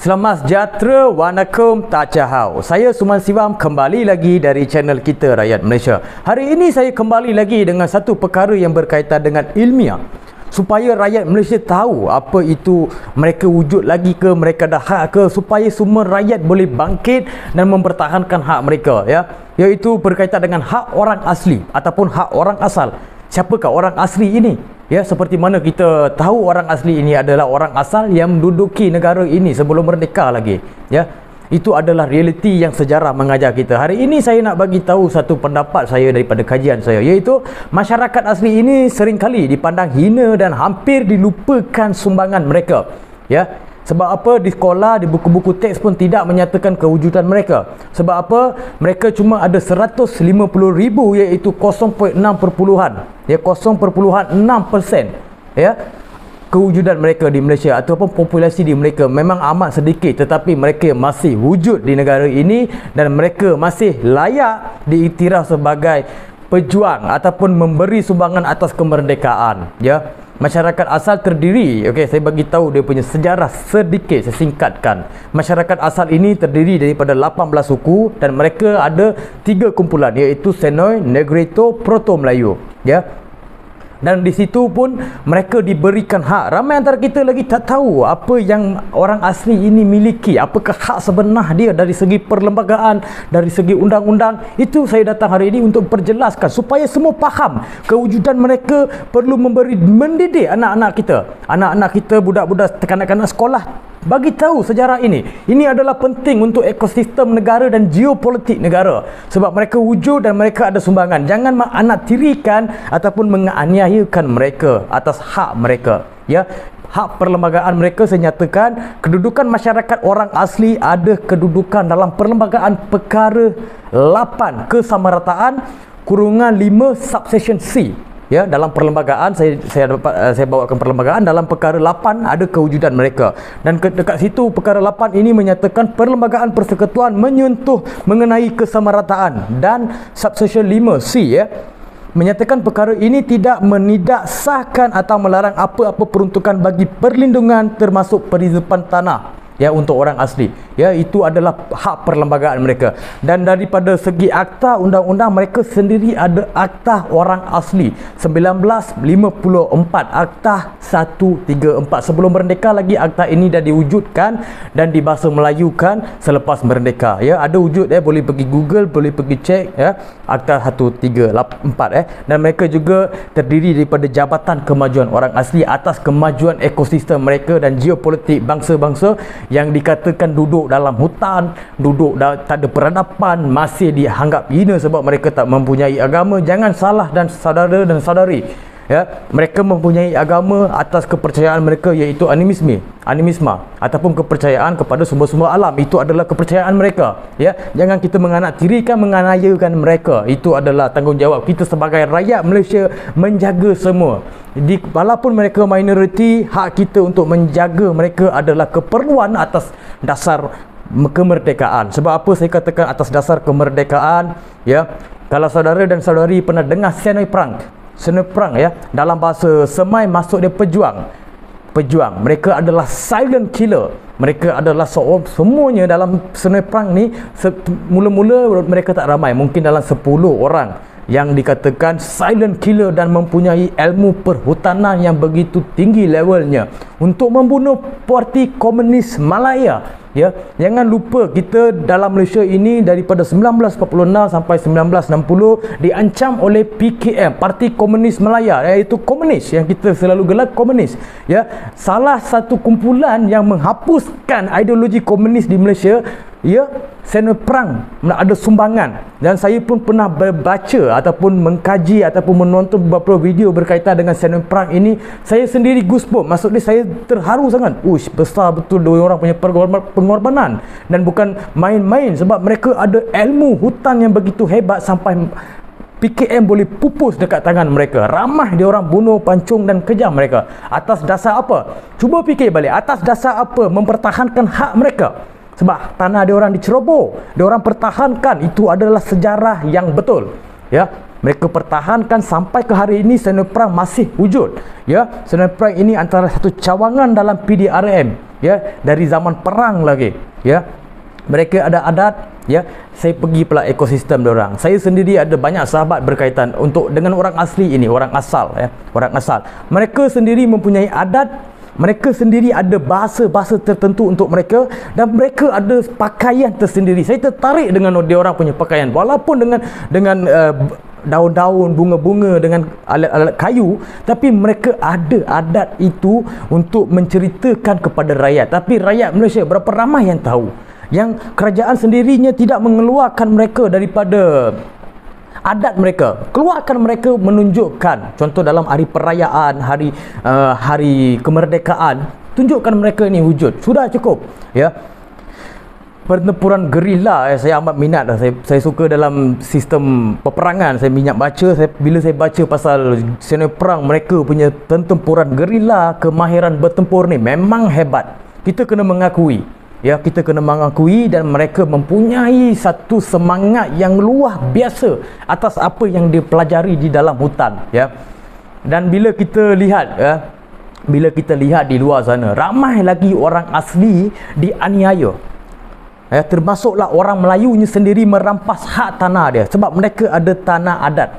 Selamat sejahtera, wanakum, tacahau. Saya Suman Siwam kembali lagi dari channel kita Rakyat Malaysia. Hari ini saya kembali lagi dengan satu perkara yang berkaitan dengan ilmiah, supaya rakyat Malaysia tahu apa itu mereka wujud lagi ke, mereka dah hak ke, supaya semua rakyat boleh bangkit dan mempertahankan hak mereka, ya, iaitu berkaitan dengan hak orang asli ataupun hak orang asal. Siapakah orang asli ini? Ya, seperti mana kita tahu orang asli ini adalah orang asal yang menduduki negara ini sebelum merdeka lagi. Ya, itu adalah realiti yang sejarah mengajar kita. Hari ini saya nak bagi tahu satu pendapat saya daripada kajian saya, iaitu masyarakat asli ini seringkali dipandang hina dan hampir dilupakan sumbangan mereka. Ya, sebab apa? Di sekolah, di buku-buku teks pun tidak menyatakan kewujudan mereka. Sebab apa? Mereka cuma ada 150,000, iaitu 0.6%, ya, 0.6%, ya, kewujudan mereka di Malaysia ataupun populasi di mereka memang amat sedikit, tetapi mereka masih wujud di negara ini dan mereka masih layak diiktiraf sebagai pejuang ataupun memberi sumbangan atas kemerdekaan. Ya, masyarakat asal terdiri, okey, saya bagi tahu dia punya sejarah sedikit, saya singkatkan. Masyarakat asal ini terdiri daripada 18 suku dan mereka ada 3 kumpulan, iaitu Senoy, Negrito, Proto Melayu. Ya, dan di situ pun mereka diberikan hak. Ramai antara kita lagi tak tahu apa yang orang asli ini miliki, apakah hak sebenar dia dari segi perlembagaan, dari segi undang-undang. Itu saya datang hari ini untuk perjelaskan supaya semua faham kewujudan mereka. Perlu mendidik anak-anak kita, budak-budak, kanak-kanak sekolah, bagi tahu sejarah ini. Ini adalah penting untuk ekosistem negara dan geopolitik negara, sebab mereka wujud dan mereka ada sumbangan. Jangan menganaktirikan ataupun menganiayakan mereka atas hak mereka. Ya, hak perlembagaan mereka, saya nyatakan kedudukan masyarakat orang asli ada kedudukan dalam perlembagaan perkara 8 kesamarataan kurungan 5 subsection C. Ya, dalam perlembagaan saya bawakan perlembagaan dalam perkara 8 ada kewujudan mereka. Dan dekat situ perkara 8 ini menyatakan perlembagaan persekutuan menyentuh mengenai kesamarataan, dan subsection 5C, ya, menyatakan perkara ini tidak menidaksahkan atau melarang apa-apa peruntukan bagi perlindungan termasuk perizinan tanah, ya, untuk orang asli. Ya, itu adalah hak perlembagaan mereka. Dan daripada segi akta undang-undang, mereka sendiri ada Akta Orang Asli 1954, Akta 134. Sebelum merdeka lagi akta ini dah diwujudkan dan dibahasa Melayukan selepas merdeka. Ya, ada wujud, boleh pergi Google, boleh pergi cek, ya, Akta 134, dan mereka juga terdiri daripada Jabatan Kemajuan Orang Asli atas kemajuan ekosistem mereka dan geopolitik bangsa-bangsa yang dikatakan duduk dalam hutan, tak ada peradaban, masih dianggap hina sebab mereka tak mempunyai agama. Jangan salah dan saudara dan saudari, ya, mereka mempunyai agama atas kepercayaan mereka, iaitu animisme ataupun kepercayaan kepada sumber-sumber alam. Itu adalah kepercayaan mereka. Ya, jangan kita menganaktirikan, menganiayakan mereka. Itu adalah tanggungjawab kita sebagai rakyat Malaysia menjaga semua. Walaupun mereka minoriti, hak kita untuk menjaga mereka adalah keperluan atas dasar kemerdekaan. Sebab apa saya katakan atas dasar kemerdekaan? Ya, kalau saudara dan saudari pernah dengar Senoy Perang, ya, dalam bahasa Semai maksud dia pejuang. Mereka adalah silent killer. Mereka adalah semuanya dalam Senoy Perang ni. Mula-mula mereka tak ramai, mungkin dalam 10 orang yang dikatakan silent killer dan mempunyai ilmu perhutanan yang begitu tinggi levelnya untuk membunuh Parti Komunis Malaya. Ya, jangan lupa kita dalam Malaysia ini daripada 1946 sampai 1960 diancam oleh PKM, Parti Komunis Malaya, iaitu komunis yang kita selalu gelar komunis. Ya, salah satu kumpulan yang menghapuskan ideologi komunis di Malaysia, ya, Senoy Perang ada sumbangan. Dan saya pun pernah baca ataupun mengkaji ataupun menonton beberapa video berkaitan dengan Senoy Perang ini. Saya sendiri goosebump, maksudnya saya terharu sangat. Besar betul dua orang punya pengorbanan, dan bukan main-main, sebab mereka ada ilmu hutan yang begitu hebat sampai PKM boleh pupus dekat tangan mereka. Ramai dia orang bunuh, pancung dan kejam mereka. Atas dasar apa? Cuba fikir balik, atas dasar apa mempertahankan hak mereka? Sebab tanah dia orang diceroboh, dia orang pertahankan. Itu adalah sejarah yang betul. Ya, mereka pertahankan sampai ke hari ini. Senoy Perang masih wujud. Ya, Senoy Perang ini antara satu cawangan dalam PDRM. ya, dari zaman perang lagi, ya. Mereka ada adat, ya. Saya pergi pula ekosistem diorang. Saya sendiri ada banyak sahabat berkaitan untuk dengan orang asli ini, orang asal, ya, orang asal. Mereka sendiri mempunyai adat, mereka sendiri ada bahasa-bahasa tertentu untuk mereka, dan mereka ada pakaian tersendiri. Saya tertarik dengan diorang punya pakaian, walaupun dengan daun-daun, bunga-bunga, dengan alat-alat kayu, tapi mereka ada adat itu untuk menceritakan kepada rakyat. Tapi rakyat Malaysia berapa ramai yang tahu? Yang kerajaan sendirinya tidak mengeluarkan mereka daripada adat mereka. Keluarkan mereka menunjukkan, contoh dalam hari perayaan, hari kemerdekaan, tunjukkan mereka ini wujud. Sudah cukup, ya. Pertempuran gerila, saya amat minat. Saya suka dalam sistem peperangan. Saya minat baca. Bila saya baca pasal senario perang mereka punya pertempuran gerila, kemahiran bertempur ni memang hebat. Kita kena mengakui, ya, kita kena mengakui, dan mereka mempunyai satu semangat yang luar biasa atas apa yang dipelajari di dalam hutan, ya. Dan bila kita lihat, ya, bila kita lihat di luar sana, ramai lagi orang asli dianiaya, ya, termasuklah orang Melayunya sendiri merampas hak tanah dia, sebab mereka ada tanah adat.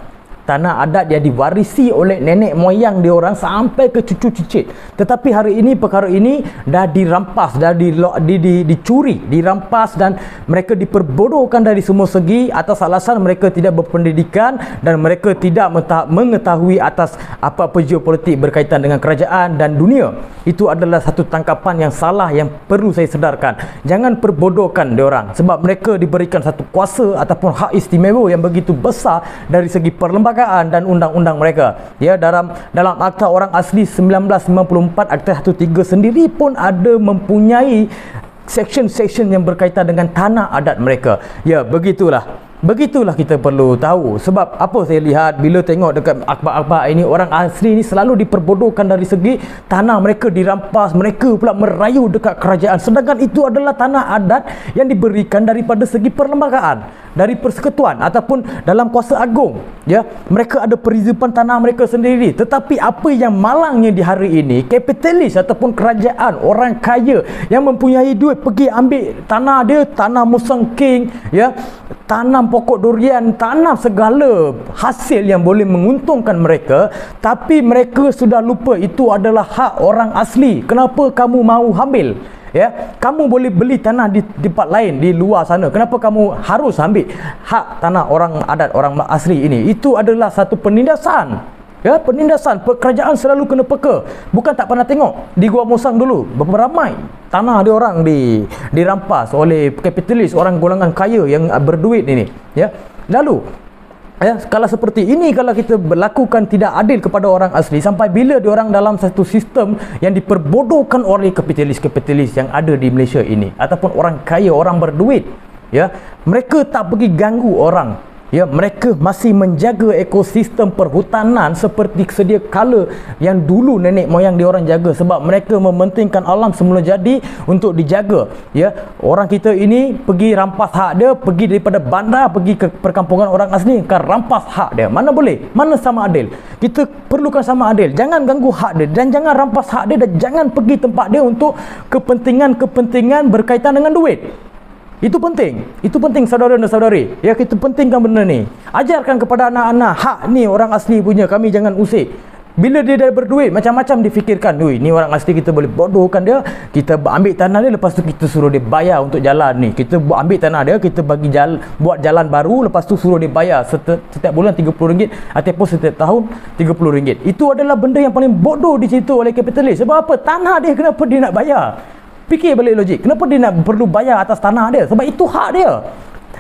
Tanah adat yang diwarisi oleh nenek moyang dia orang sampai ke cucu cicit. Tetapi hari ini perkara ini dah dirampas, dah dicuri, dirampas, dan mereka diperbodohkan dari semua segi atas alasan mereka tidak berpendidikan dan mereka tidak mengetahui atas apa-apa geopolitik berkaitan dengan kerajaan dan dunia. Itu adalah satu tangkapan yang salah yang perlu saya sedarkan. Jangan perbodohkan dia orang, sebab mereka diberikan satu kuasa ataupun hak istimewa yang begitu besar dari segi perlembagaan dan undang-undang mereka. Ya, dalam Akta Orang Asli 1994, Akta 13 sendiri pun ada mempunyai section-section yang berkaitan dengan tanah adat mereka. Ya, begitulah kita perlu tahu. Sebab apa saya lihat bila tengok dekat akhbar-akhbar ini, orang asli ni selalu diperbodohkan dari segi tanah mereka dirampas, mereka pula merayu dekat kerajaan, sedangkan itu adalah tanah adat yang diberikan daripada segi perlembagaan, dari persekutuan ataupun dalam kuasa agung, ya. Mereka ada perizipan tanah mereka sendiri. Tetapi apa yang malangnya di hari ini, kapitalis ataupun kerajaan, orang kaya yang mempunyai duit pergi ambil tanah dia, tanah Musang King, ya, tanam pokok durian, tanam segala hasil yang boleh menguntungkan mereka, tapi mereka sudah lupa itu adalah hak orang asli. Kenapa kamu mahu ambil? Ya, kamu boleh beli tanah di tempat lain di luar sana. Kenapa kamu harus ambil hak tanah orang adat, orang asli ini? Itu adalah satu penindasan. Ya, penindasan. Kerajaan selalu kena peka. Bukan tak pernah tengok di Gua Musang dulu berapa ramai tanah dia orang dirampas oleh kapitalis, orang golongan kaya yang berduit ini, ya. Lalu, ya, kalau seperti ini, kalau kita berlakukan tidak adil kepada orang asli, sampai bila diorang dalam satu sistem yang diperbodohkan oleh kapitalis-kapitalis yang ada di Malaysia ini, ataupun orang kaya, orang berduit, ya, mereka tak pergi ganggu orang. Ya, mereka masih menjaga ekosistem perhutanan seperti sedia kala yang dulu nenek moyang diorang jaga, sebab mereka mementingkan alam semula jadi untuk dijaga. Ya, orang kita ini pergi rampas hak dia, pergi daripada bandar pergi ke perkampungan orang asli, kan rampas hak dia. Mana boleh? Mana sama adil? Kita perlukan sama adil. Jangan ganggu hak dia dan jangan rampas hak dia, dan jangan pergi tempat dia untuk kepentingan-kepentingan berkaitan dengan duit. Itu penting saudara dan saudari. Ya, kita pentingkan benda ni. Ajarkan kepada anak-anak, hak ni orang asli punya, kami jangan usik. Bila dia dah berduit, macam-macam difikirkan. Ni orang asli, kita boleh bodohkan dia. Kita ambil tanah dia, lepas tu kita suruh dia bayar untuk jalan ni. Kita ambil tanah dia, kita bagi buat jalan baru, lepas tu suruh dia bayar setiap bulan RM30 ataupun setiap tahun RM30. Itu adalah benda yang paling bodoh di situ oleh kapitalis. Sebab apa? Tanah dia, kenapa dia nak bayar? Fikir balik logik. Kenapa dia nak perlu bayar atas tanah dia? Sebab itu hak dia.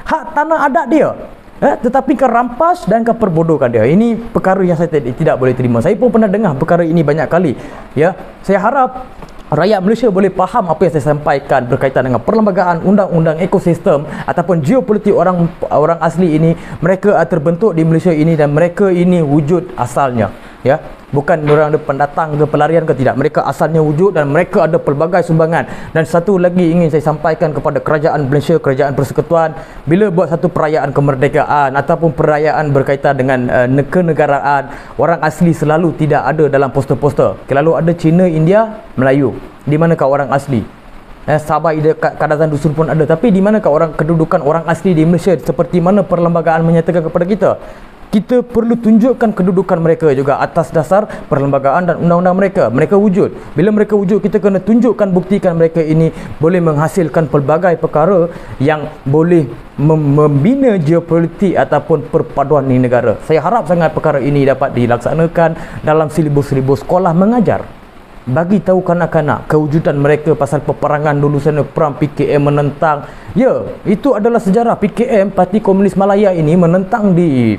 Hak tanah adat dia. Tetapi kan rampas dan kan perbodohkan dia. Ini perkara yang saya tidak boleh terima. Saya pun pernah dengar perkara ini banyak kali. Ya, saya harap rakyat Malaysia boleh faham apa yang saya sampaikan berkaitan dengan perlembagaan, undang-undang ekosistem ataupun geopolitik orang asli ini. Mereka terbentuk di Malaysia ini dan mereka ini wujud asalnya. Ya, bukan orang ada pendatang ke pelarian ke, tidak. Mereka asalnya wujud dan mereka ada pelbagai sumbangan. Dan satu lagi ingin saya sampaikan kepada kerajaan Malaysia, kerajaan persekutuan, bila buat satu perayaan kemerdekaan ataupun perayaan berkaitan dengan kenegaraan, orang asli selalu tidak ada dalam poster-poster. Selalu ada Cina, India, Melayu. Di manakah orang asli? Sabah dekat Kadazan Dusun pun ada. Tapi di manakah orang kedudukan orang asli di Malaysia? Seperti mana perlembagaan menyatakan kepada kita? Kita perlu tunjukkan kedudukan mereka juga atas dasar perlembagaan dan undang-undang mereka. Mereka wujud. Bila mereka wujud, kita kena tunjukkan, buktikan mereka ini boleh menghasilkan pelbagai perkara yang boleh membina geopolitik ataupun perpaduan di negara. Saya harap sangat perkara ini dapat dilaksanakan dalam silibus-silibus sekolah mengajar. Bagi tahu kanak-kanak kewujudan mereka pasal peperangan dulu sana, perang PKM menentang. Ya, itu adalah sejarah. PKM, Parti Komunis Malaya ini menentang di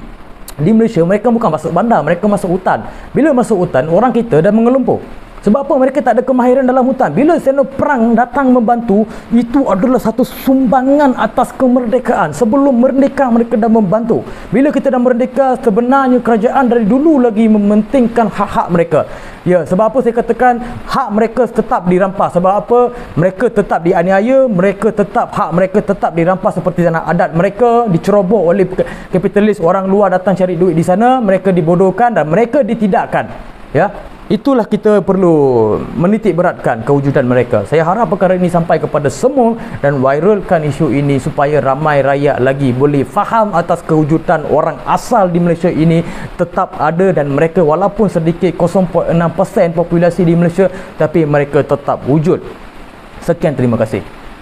Malaysia. Mereka bukan masuk bandar, mereka masuk hutan. Bila masuk hutan, orang kita dah mengelumpur. Sebab apa? Mereka tak ada kemahiran dalam hutan. Bila sena perang datang membantu, itu adalah satu sumbangan atas kemerdekaan. Sebelum merdeka, mereka dah membantu. Bila kita dah merdeka, sebenarnya kerajaan dari dulu lagi mementingkan hak-hak mereka. Ya, sebab apa saya katakan hak mereka tetap dirampas? Sebab apa? Mereka tetap dianiaya, hak mereka tetap dirampas seperti tanah adat mereka, diceroboh oleh kapitalis, orang luar datang cari duit di sana, mereka dibodohkan dan mereka ditidakkan. Ya, itulah kita perlu menitik beratkan kewujudan mereka. Saya harap perkara ini sampai kepada semua dan viralkan isu ini supaya ramai rakyat lagi boleh faham atas kewujudan orang asal di Malaysia ini tetap ada, dan mereka walaupun sedikit 0.6% populasi di Malaysia, tapi mereka tetap wujud. Sekian, terima kasih.